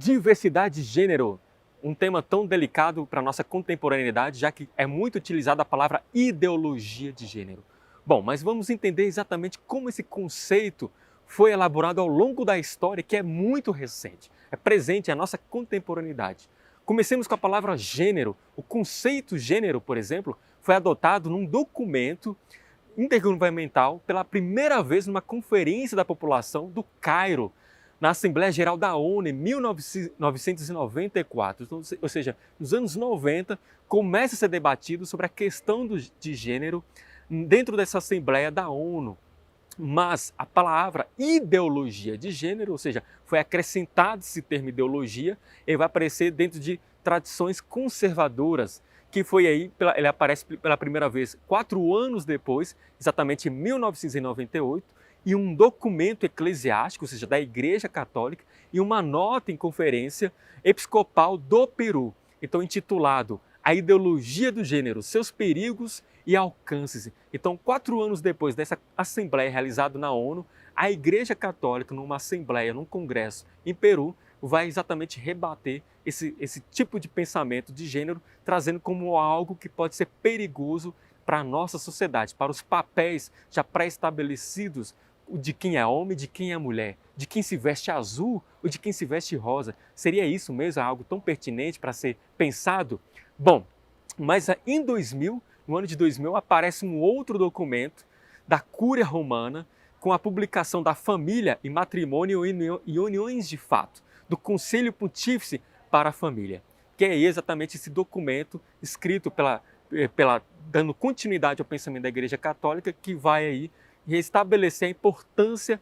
Diversidade de gênero, um tema tão delicado para a nossa contemporaneidade, já que é muito utilizada a palavra ideologia de gênero. Bom, mas vamos entender exatamente como esse conceito foi elaborado ao longo da história, que é muito recente, é presente à nossa contemporaneidade. Comecemos com a palavra gênero. O conceito gênero, por exemplo, foi adotado num documento intergovernamental pela primeira vez numa conferência da população do Cairo, na Assembleia Geral da ONU em 1994. Então, ou seja, nos anos 90, começa a ser debatido sobre a questão de gênero dentro dessa Assembleia da ONU. Mas a palavra ideologia de gênero, ou seja, foi acrescentado esse termo ideologia, ele vai aparecer dentro de tradições conservadoras, que foi aí, ele aparece pela primeira vez 4 anos depois, exatamente em 1998, e um documento eclesiástico, ou seja, da Igreja Católica, e uma nota em conferência episcopal do Peru, então intitulado A Ideologia do Gênero, Seus Perigos e Alcances. Então, 4 anos depois dessa assembleia realizada na ONU, a Igreja Católica, numa assembleia, num congresso em Peru, vai exatamente rebater esse tipo de pensamento de gênero, trazendo como algo que pode ser perigoso para a nossa sociedade, para os papéis já pré-estabelecidos de quem é homem, de quem é mulher, de quem se veste azul ou de quem se veste rosa. Seria isso mesmo algo tão pertinente para ser pensado? Bom, mas em 2000, no ano de 2000, aparece um outro documento da Cúria Romana com a publicação da Família e Matrimônio e Uniões de Fato, do Conselho Pontífice para a Família, que é exatamente esse documento escrito dando continuidade ao pensamento da Igreja Católica, que vai aí restabelecer a importância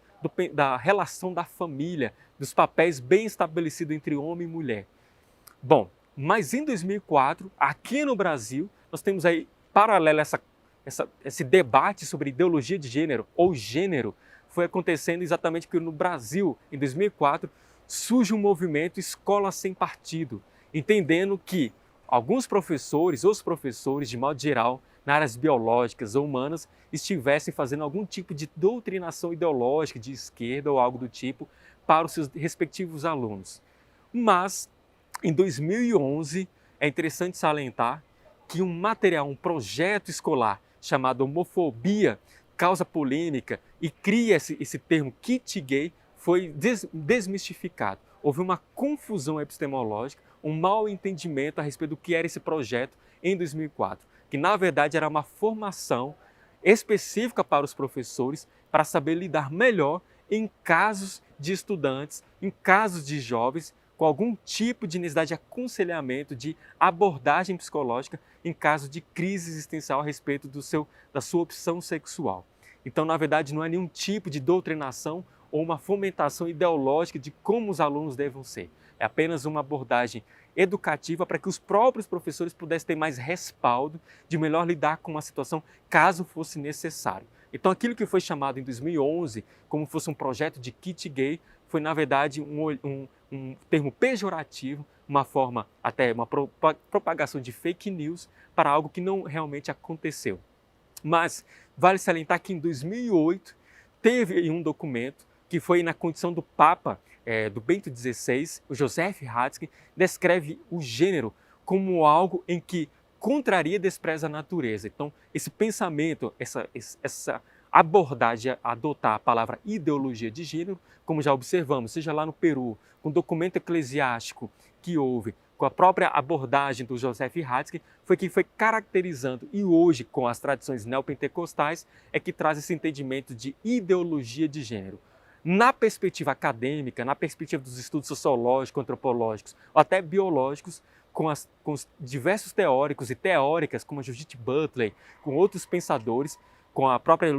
da relação da família, dos papéis bem estabelecidos entre homem e mulher. Bom, mas em 2004, aqui no Brasil, nós temos aí, paralelo a esse debate sobre ideologia de gênero ou gênero, foi acontecendo exatamente porque no Brasil, em 2004, surge um movimento Escola Sem Partido, entendendo que alguns professores, os professores, de modo geral, na áreas biológicas ou humanas, estivessem fazendo algum tipo de doutrinação ideológica de esquerda ou algo do tipo para os seus respectivos alunos. Mas, em 2011, é interessante salientar que um material, um projeto escolar chamado Homofobia, causa polêmica e cria esse termo kit gay, foi desmistificado. Houve uma confusão epistemológica, um mau entendimento a respeito do que era esse projeto em 2004, que na verdade era uma formação específica para os professores para saber lidar melhor em casos de estudantes, em casos de jovens com algum tipo de necessidade de aconselhamento, de abordagem psicológica em caso de crise existencial a respeito da sua opção sexual. Então, na verdade, não é nenhum tipo de doutrinação ou uma fomentação ideológica de como os alunos devem ser. É apenas uma abordagem educativa para que os próprios professores pudessem ter mais respaldo de melhor lidar com uma situação caso fosse necessário. Então, aquilo que foi chamado em 2011 como fosse um projeto de kit gay foi, na verdade, um termo pejorativo, uma forma, até uma propagação de fake news para algo que não realmente aconteceu. Mas vale salientar que em 2008 teve um documento que foi na condição do Papa, do Bento XVI, o Joseph Ratzinger, descreve o gênero como algo em que contraria e despreza a natureza. Então, esse pensamento, essa abordagem a adotar a palavra ideologia de gênero, como já observamos, seja lá no Peru, com o documento eclesiástico que houve, com a própria abordagem do Joseph Ratzinger, foi que foi caracterizando, e hoje, com as tradições neopentecostais, é que traz esse entendimento de ideologia de gênero. Na perspectiva acadêmica, na perspectiva dos estudos sociológicos, antropológicos, ou até biológicos, com os diversos teóricos e teóricas, como a Judith Butler, com outros pensadores, com a própria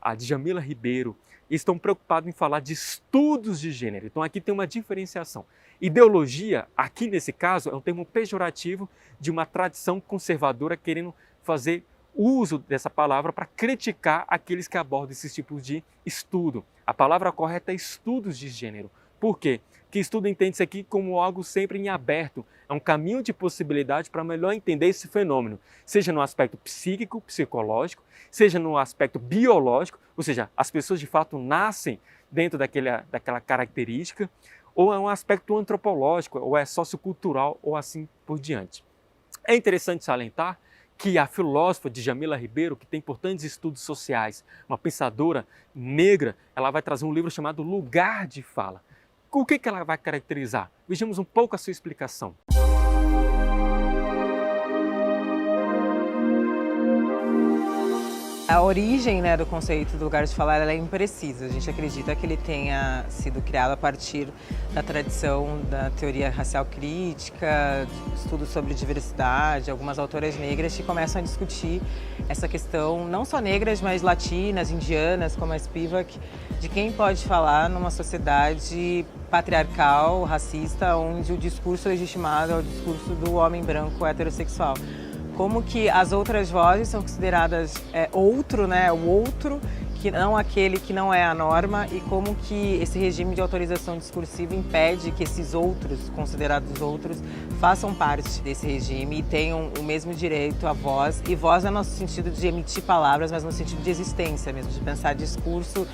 a Djamila Ribeiro, estão preocupados em falar de estudos de gênero. Então aqui tem uma diferenciação. Ideologia, aqui nesse caso, é um termo pejorativo de uma tradição conservadora querendo fazer uso dessa palavra para criticar aqueles que abordam esses tipos de estudo. A palavra correta é estudos de gênero. Por quê? Que estudo entende-se aqui como algo sempre em aberto, é um caminho de possibilidade para melhor entender esse fenômeno, seja no aspecto psíquico, psicológico, seja no aspecto biológico, ou seja, as pessoas de fato nascem dentro daquela característica, ou é um aspecto antropológico, ou é sociocultural, ou assim por diante. É interessante salientar que a filósofa Djamila Ribeiro, que tem importantes estudos sociais, uma pensadora negra, ela vai trazer um livro chamado Lugar de Fala. O que ela vai caracterizar? Vejamos um pouco a sua explicação. A origem, né, do conceito do lugar de falar ela é imprecisa. A gente acredita que ele tenha sido criado a partir da tradição da teoria racial crítica, estudos sobre diversidade, algumas autoras negras que começam a discutir essa questão, não só negras, mas latinas, indianas, como a Spivak, de quem pode falar numa sociedade patriarcal, racista, onde o discurso legitimado é o discurso do homem branco heterossexual. Como que as outras vozes são consideradas outro, né, o outro, que não aquele que não é a norma, e como que esse regime de autorização discursiva impede que esses outros, considerados outros, façam parte desse regime e tenham o mesmo direito à voz. E voz não é no sentido de emitir palavras, mas no sentido de existência mesmo, de pensar discurso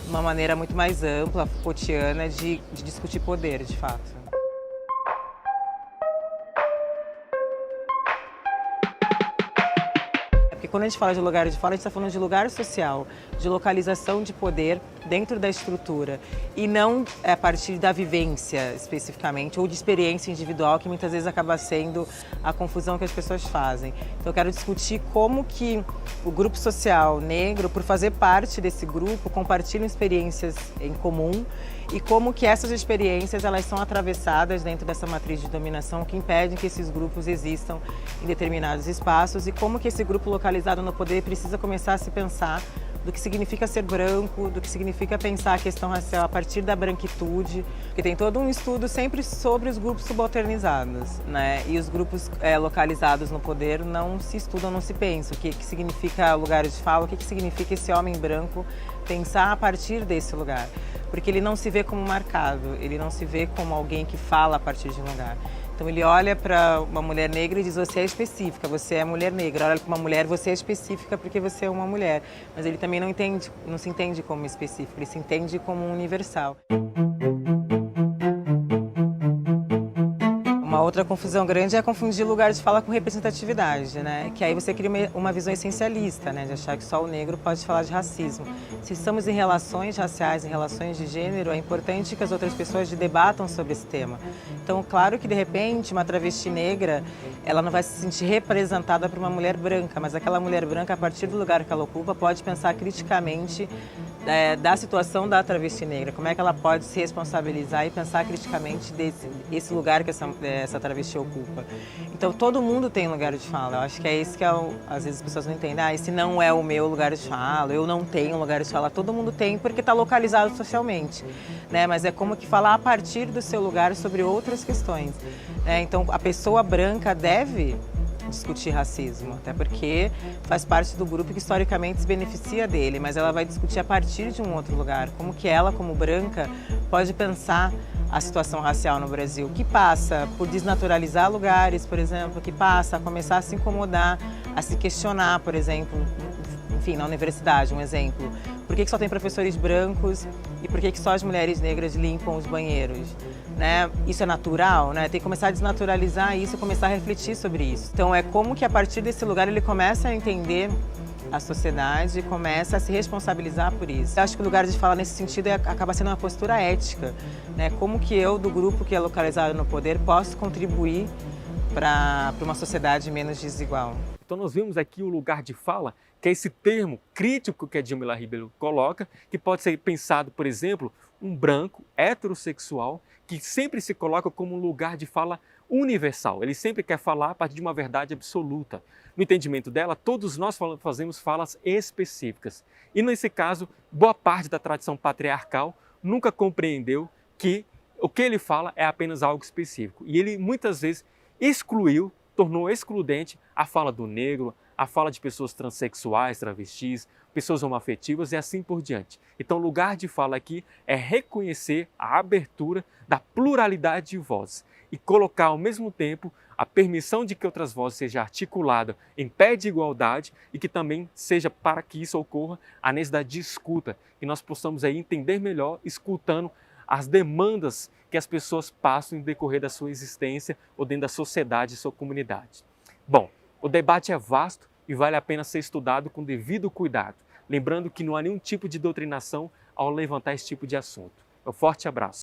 de uma maneira muito mais ampla, Foucaultiana, de discutir poder, de fato. Porque quando a gente fala de lugar de fala, a gente está falando de lugar social, de localização de poder dentro da estrutura e não a partir da vivência especificamente ou de experiência individual, que muitas vezes acaba sendo a confusão que as pessoas fazem. Então eu quero discutir como que o grupo social negro, por fazer parte desse grupo, compartilham experiências em comum e como que essas experiências elas são atravessadas dentro dessa matriz de dominação que impede que esses grupos existam em determinados espaços e como que esse grupo localizado no poder precisa começar a se pensar do que significa ser branco, do que significa pensar a questão racial a partir da branquitude, porque tem todo um estudo sempre sobre os grupos subalternizados, né? E os grupos localizados no poder não se estudam, não se pensa o que significa lugar de fala, o que significa esse homem branco pensar a partir desse lugar, porque ele não se vê como marcado, ele não se vê como alguém que fala a partir de um lugar. Então ele olha para uma mulher negra e diz: você é específica, você é mulher negra. Olha para uma mulher, você é específica porque você é uma mulher. Mas ele também não se entende como específico, ele se entende como universal. Uma outra confusão grande é confundir lugar de fala com representatividade, né? Que aí você cria uma visão essencialista, né? De achar que só o negro pode falar de racismo. Se estamos em relações raciais, em relações de gênero, é importante que as outras pessoas debatam sobre esse tema. Então, claro que de repente uma travesti negra, ela não vai se sentir representada por uma mulher branca, mas aquela mulher branca, a partir do lugar que ela ocupa, pode pensar criticamente da situação da travesti negra, como é que ela pode se responsabilizar e pensar criticamente desse lugar que essa travesti ocupa. Então todo mundo tem lugar de fala, eu acho que é isso que às vezes as pessoas não entendem, esse não é o meu lugar de fala, eu não tenho lugar de fala, todo mundo tem porque está localizado socialmente, né? Mas é como que falar a partir do seu lugar sobre outras questões, né? Então a pessoa branca deve discutir racismo, até porque faz parte do grupo que historicamente se beneficia dele, mas ela vai discutir a partir de um outro lugar, como que ela, como branca, pode pensar a situação racial no Brasil, que passa por desnaturalizar lugares, por exemplo, que passa a começar a se incomodar, a se questionar, por exemplo, enfim, na universidade, um exemplo, por que só tem professores brancos e por que só as mulheres negras limpam os banheiros? Né? Isso é natural, né? Tem que começar a desnaturalizar isso e começar a refletir sobre isso. Então é como que a partir desse lugar ele começa a entender a sociedade e começa a se responsabilizar por isso. Eu acho que o lugar de fala nesse sentido acaba sendo uma postura ética, né? Como que eu, do grupo que é localizado no poder, posso contribuir para uma sociedade menos desigual. Então nós vimos aqui o lugar de fala, que é esse termo crítico que a Djamila Ribeiro coloca, que pode ser pensado, por exemplo, um branco heterossexual que sempre se coloca como um lugar de fala universal. Ele sempre quer falar a partir de uma verdade absoluta. No entendimento dela, todos nós fazemos falas específicas. E nesse caso, boa parte da tradição patriarcal nunca compreendeu que o que ele fala é apenas algo específico. E ele muitas vezes excluiu, tornou excludente a fala do negro, a fala de pessoas transexuais, travestis, pessoas homoafetivas e assim por diante. Então, o lugar de fala aqui é reconhecer a abertura da pluralidade de vozes e colocar ao mesmo tempo a permissão de que outras vozes sejam articuladas em pé de igualdade e que também seja, para que isso ocorra, a necessidade de escuta, que nós possamos aí entender melhor, escutando as demandas que as pessoas passam no decorrer da sua existência ou dentro da sociedade e sua comunidade. Bom, o debate é vasto e vale a pena ser estudado com devido cuidado, lembrando que não há nenhum tipo de doutrinação ao levantar esse tipo de assunto. Um forte abraço.